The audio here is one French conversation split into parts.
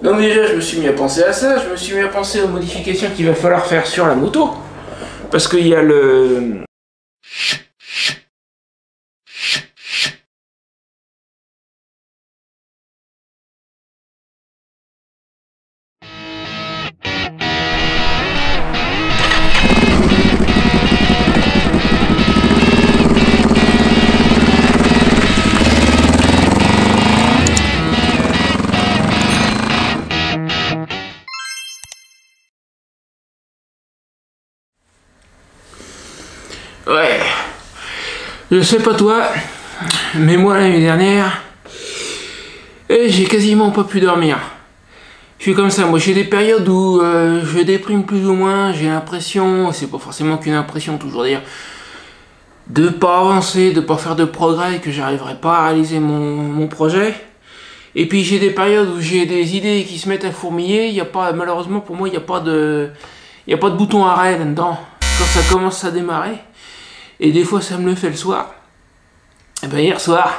Donc déjà, je me suis mis à penser à ça, je me suis mis à penser aux modifications qu'il va falloir faire sur la moto. Parce qu'il y a le... Ouais, je sais pas toi, mais moi l'année dernière, j'ai quasiment pas pu dormir. Je suis comme ça, moi j'ai des périodes où je déprime plus ou moins, j'ai l'impression, c'est pas forcément qu'une impression toujours dire, de pas avancer, de pas faire de progrès, que j'arriverai pas à réaliser mon projet. Et puis j'ai des périodes où j'ai des idées qui se mettent à fourmiller, il y a pas, malheureusement pour moi il n'y a pas de bouton arrêt là-dedans, quand ça commence à démarrer. Et des fois ça me le fait le soir. Et ben hier soir,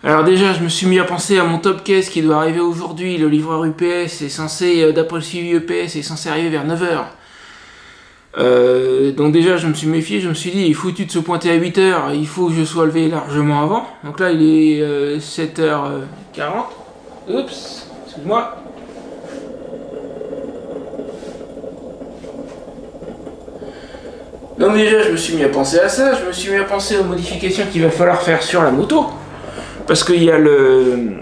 alors déjà je me suis mis à penser à mon top case qui doit arriver aujourd'hui. Le livreur UPS est censé, d'après le suivi UPS, est censé arriver vers 9 h. Donc déjà je me suis méfié, je me suis dit il est foutu de se pointer à 8 h, il faut que je sois levé largement avant. Donc là il est 7 h 40. Oups, excuse-moi. Donc déjà je me suis mis à penser à ça, je me suis mis à penser aux modifications qu'il va falloir faire sur la moto. Parce qu'il y a le...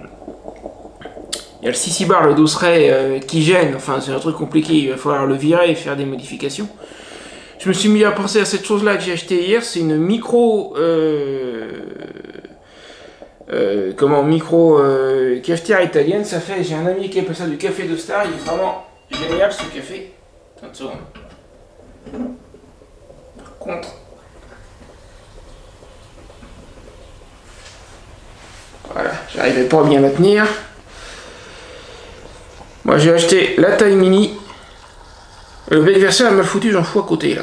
Il y a le CC bar, le 12 ray qui gêne, enfin c'est un truc compliqué, il va falloir le virer et faire des modifications. Je me suis mis à penser à cette chose là que j'ai acheté hier, c'est une micro... cafetière italienne, ça fait, j'ai un ami qui appelle ça du café de star, il est vraiment génial ce café. 30 secondes. Contre. Voilà, j'arrivais pas à bien la tenir. Moi j'ai acheté la taille mini. Le bec verseur est mal foutu, j'en fous à côté là.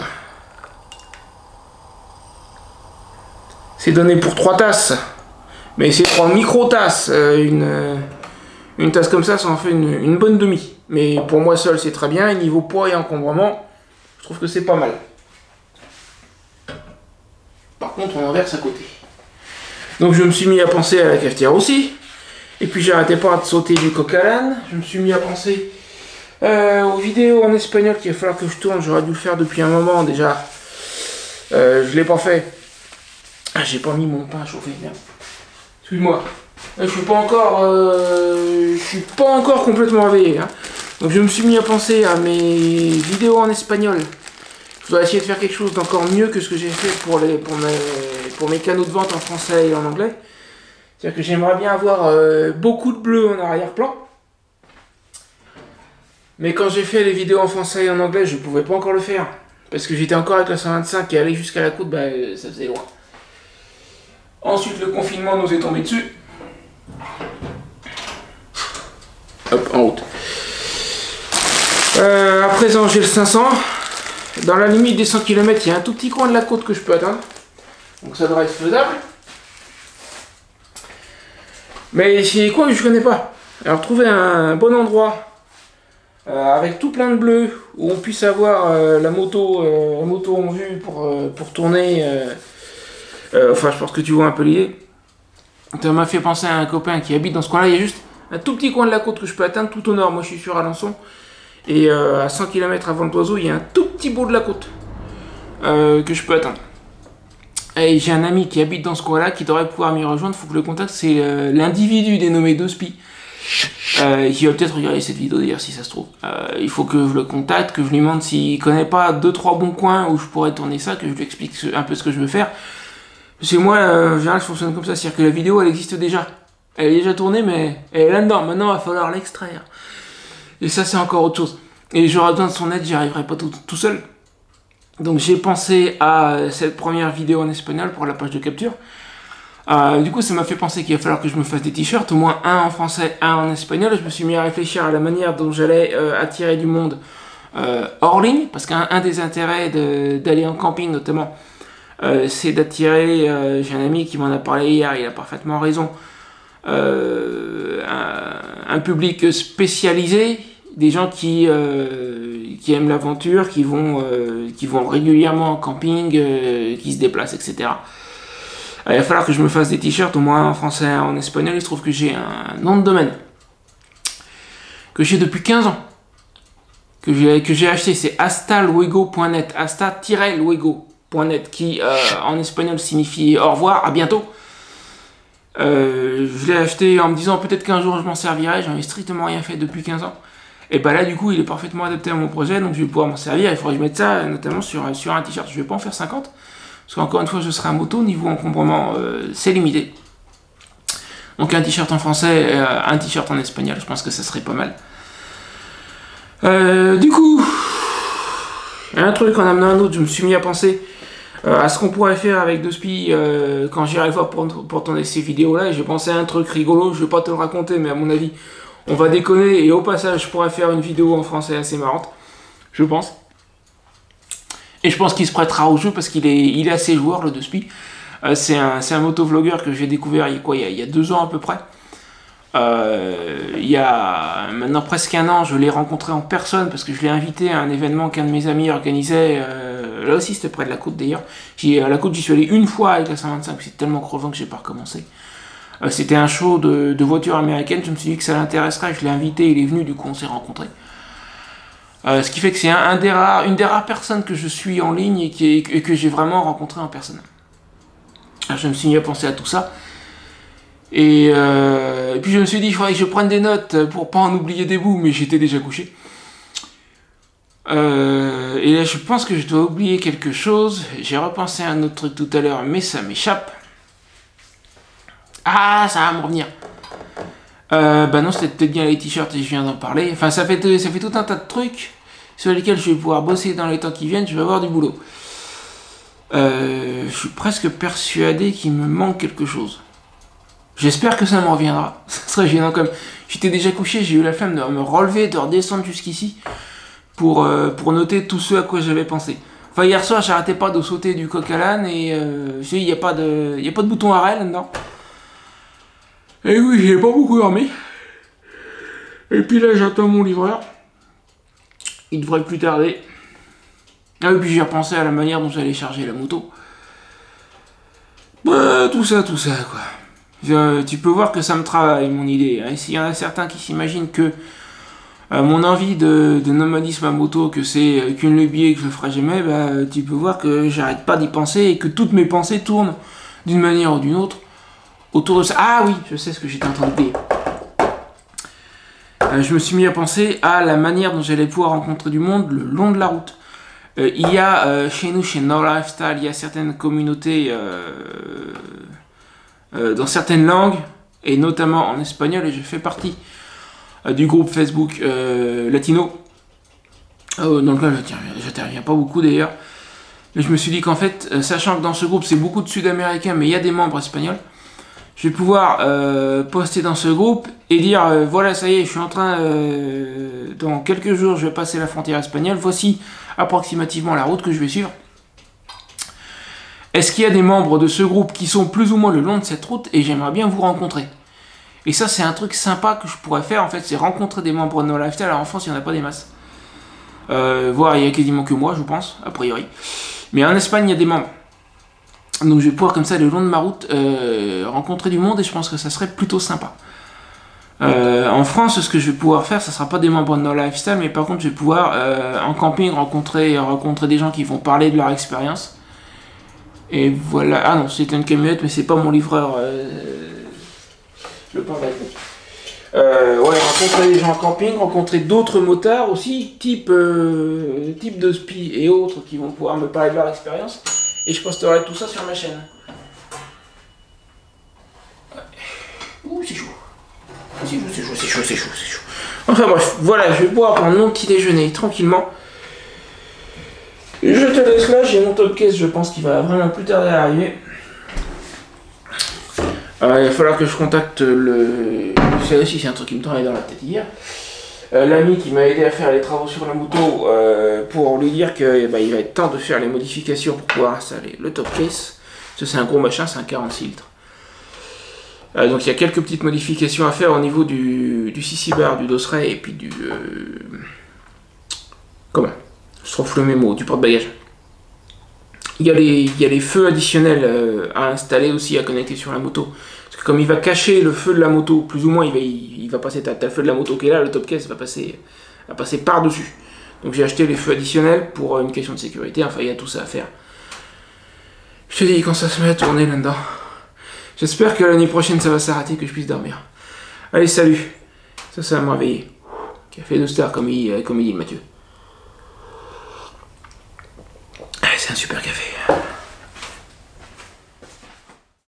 C'est donné pour 3 tasses. Mais c'est 3 micro-tasses. Une tasse comme ça en fait une bonne demi. Mais pour moi seul c'est très bien. Et niveau poids et encombrement, je trouve que c'est pas mal. Par contre on en verse à côté. Donc je me suis mis à penser à la cafetière aussi. Et puis j'arrêtais pas de sauter du coq à l'âne. Je me suis mis à penser aux vidéos en espagnol qu'il va falloir que je tourne. J'aurais dû le faire depuis un moment déjà. Je l'ai pas fait. Ah, j'ai pas mis mon pain à chauffer, merde. Excuse-moi. Je suis pas encore complètement réveillé. Hein. Donc je me suis mis à penser à mes vidéos en espagnol. Je dois essayer de faire quelque chose d'encore mieux que ce que j'ai fait pour mes canaux de vente en français et en anglais. C'est-à-dire que j'aimerais bien avoir beaucoup de bleu en arrière-plan. Mais quand j'ai fait les vidéos en français et en anglais, je ne pouvais pas encore le faire. Parce que j'étais encore avec la 125 et aller jusqu'à la côte, bah, ça faisait loin. Ensuite, le confinement nous est tombé dessus. Hop, en route. À présent, j'ai le 500. Dans la limite des 100 km, il y a un tout petit coin de la côte que je peux atteindre. Donc ça devrait être faisable. Mais c'est quoi que je connais pas. Alors trouver un bon endroit avec tout plein de bleu où on puisse avoir la moto en vue pour tourner. Enfin, je pense que tu vois un peu l'idée. Ça m'a fait penser à un copain qui habite dans ce coin-là. Il y a juste un tout petit coin de la côte que je peux atteindre tout au nord. Moi, je suis sur Alençon. Et à 100 km avant le Toiseau, il y a un tout petit bout de la côte que je peux atteindre. Et j'ai un ami qui habite dans ce coin-là qui devrait pouvoir m'y rejoindre. Il faut que je le contacte. C'est l'individu dénommé Dospi qui va peut-être regarder cette vidéo d'ailleurs si ça se trouve. Il faut que je le contacte, que je lui demande s'il connaît pas 2-3 bons coins où je pourrais tourner ça, que je lui explique un peu ce que je veux faire. Parce que moi, en général, je fonctionne comme ça. C'est-à-dire que la vidéo, elle existe déjà. Elle est déjà tournée, mais elle est là-dedans. Maintenant, il va falloir l'extraire. Et ça, c'est encore autre chose. Et j'aurai besoin de son aide, j'y arriverai pas tout seul. Donc j'ai pensé à cette première vidéo en espagnol pour la page de capture. Du coup, ça m'a fait penser qu'il va falloir que je me fasse des t-shirts, au moins un en français, un en espagnol. Je me suis mis à réfléchir à la manière dont j'allais attirer du monde hors ligne, parce qu'un des intérêts d'aller en camping notamment, c'est d'attirer, j'ai un ami qui m'en a parlé hier, il a parfaitement raison, un public spécialisé, des gens qui aiment l'aventure, qui vont régulièrement en camping, qui se déplacent, etc. Il va falloir que je me fasse des t-shirts, au moins en français et en espagnol. Il se trouve que j'ai un nom de domaine que j'ai depuis 15 ans, que j'ai acheté, c'est hasta-luego.net, hasta-luego.net, qui en espagnol signifie au revoir, à bientôt. Je l'ai acheté en me disant peut-être qu'un jour je m'en servirai, j'en ai strictement rien fait depuis 15 ans. Et bah là du coup il est parfaitement adapté à mon projet, donc je vais pouvoir m'en servir. Il faudrait que je mette ça notamment sur un t-shirt. Je vais pas en faire 50, parce qu'encore une fois je serai à moto, niveau encombrement c'est limité. Donc un t-shirt en français, un t-shirt en espagnol, je pense que ça serait pas mal. Du coup, un truc en amenant un autre, je me suis mis à penser à ce qu'on pourrait faire avec Dospi quand j'irai le voir pour tourner ces vidéos là. Et j'ai pensé à un truc rigolo, je vais pas te le raconter, mais à mon avis on va déconner, et au passage je pourrais faire une vidéo en français assez marrante, je pense. Et je pense qu'il se prêtera au jeu parce qu'il est assez joueur, le Dospi. C'est un motovlogueur que j'ai découvert il y a 2 ans à peu près. Il y a maintenant presque 1 an, je l'ai rencontré en personne parce que je l'ai invité à un événement qu'un de mes amis organisait. Là aussi, c'était près de la côte d'ailleurs. À la côte, j'y suis allé une fois avec la 125, c'est tellement crevant que j'ai pas recommencé. C'était un show de voitures américaines, je me suis dit que ça l'intéresserait, je l'ai invité, il est venu, du coup on s'est rencontrés. Ce qui fait que c'est une des rares personnes que je suis en ligne et que j'ai vraiment rencontré en personne. Alors, je me suis mis à penser à tout ça. Et puis je me suis dit, il faudrait que je prenne des notes pour pas en oublier des bouts, mais j'étais déjà couché. Et là, je pense que je dois oublier quelque chose. J'ai repensé à un autre truc tout à l'heure, mais ça m'échappe. Ah, ça va me revenir. Bah non, c'était peut-être bien les t-shirts et je viens d'en parler. Enfin, ça fait tout un tas de trucs sur lesquels je vais pouvoir bosser dans les temps qui viennent. Je vais avoir du boulot. Je suis presque persuadé qu'il me manque quelque chose. J'espère que ça me reviendra. Ça serait gênant comme... J'étais déjà couché, j'ai eu la flemme de me relever, de redescendre jusqu'ici pour noter tout ce à quoi j'avais pensé. Enfin, hier soir, j'arrêtais pas de sauter du coq à l'âne et il n'y a pas de bouton arrêt là-dedans. Et oui, j'ai pas beaucoup dormi. Et puis là, j'attends mon livreur. Il devrait plus tarder. Ah et puis j'ai repensé à la manière dont j'allais charger la moto. Bah, tout ça, quoi. Tu peux voir que ça me travaille, mon idée. Et s'il y en a certains qui s'imaginent que mon envie de nomadisme à moto, que c'est qu'une lubie et que je le ferai jamais, bah, tu peux voir que j'arrête pas d'y penser et que toutes mes pensées tournent d'une manière ou d'une autre autour de ça. Ah oui, je sais ce que j'étais en train de dire. Je me suis mis à penser à la manière dont j'allais pouvoir rencontrer du monde le long de la route. Il y a chez nous, chez No Lifestyle, il y a certaines communautés dans certaines langues, et notamment en espagnol, et je fais partie du groupe Facebook latino, dans lequel j'interviens pas beaucoup d'ailleurs. Mais je me suis dit qu'en fait, sachant que dans ce groupe c'est beaucoup de Sud-Américains, mais il y a des membres espagnols, je vais pouvoir poster dans ce groupe et dire voilà, ça y est, je suis en train, dans quelques jours, je vais passer la frontière espagnole, voici approximativement la route que je vais suivre. Est-ce qu'il y a des membres de ce groupe qui sont plus ou moins le long de cette route et j'aimerais bien vous rencontrer? Et ça, c'est un truc sympa que je pourrais faire, en fait, c'est rencontrer des membres de No Lifestyle. Alors en France, il n'y en a pas des masses. Voire, il y a quasiment que moi, je pense, a priori. Mais en Espagne, il y a des membres. Donc je vais pouvoir comme ça le long de ma route rencontrer du monde et je pense que ça serait plutôt sympa. En France, ce que je vais pouvoir faire, ça sera pas des membres de No Lifestyle, mais par contre je vais pouvoir en camping rencontrer des gens qui vont parler de leur expérience. Et voilà. Ah non, c'était une camionnette, mais c'est pas mon livreur. Le pain ouais, rencontrer des gens en camping, rencontrer d'autres motards aussi, type Dospi et autres qui vont pouvoir me parler de leur expérience. Et je posterai tout ça sur ma chaîne. Ouh, c'est chaud. C'est chaud. Enfin bref, voilà, je vais pouvoir prendre mon petit déjeuner tranquillement. Et je te laisse là, j'ai mon top case, je pense qu'il va vraiment plus tarder à arriver. Il va falloir que je contacte ça aussi, c'est un truc qui me travaille dans la tête hier. L'ami qui m'a aidé à faire les travaux sur la moto pour lui dire qu'il va être temps de faire les modifications pour pouvoir installer le top case. Ça c'est un gros machin, c'est un 46 litres. Donc il y a quelques petites modifications à faire au niveau du CC bar, du dosseret et puis du... comment? Je trouve le mémo, du porte-bagages. Il y a les feux additionnels à installer aussi, à connecter sur la moto. Parce que comme il va cacher le feu de la moto, plus ou moins, il va passer, t'as le feu de la moto qui est là, le top case va passer par-dessus. Donc j'ai acheté les feux additionnels pour une question de sécurité, enfin il y a tout ça à faire. Je te dis quand ça se met à tourner là-dedans. J'espère que l'année prochaine ça va s'arrêter, que je puisse dormir. Allez, salut. Ça m'a réveillé. Café de star, comme il dit Mathieu. C'est un super café.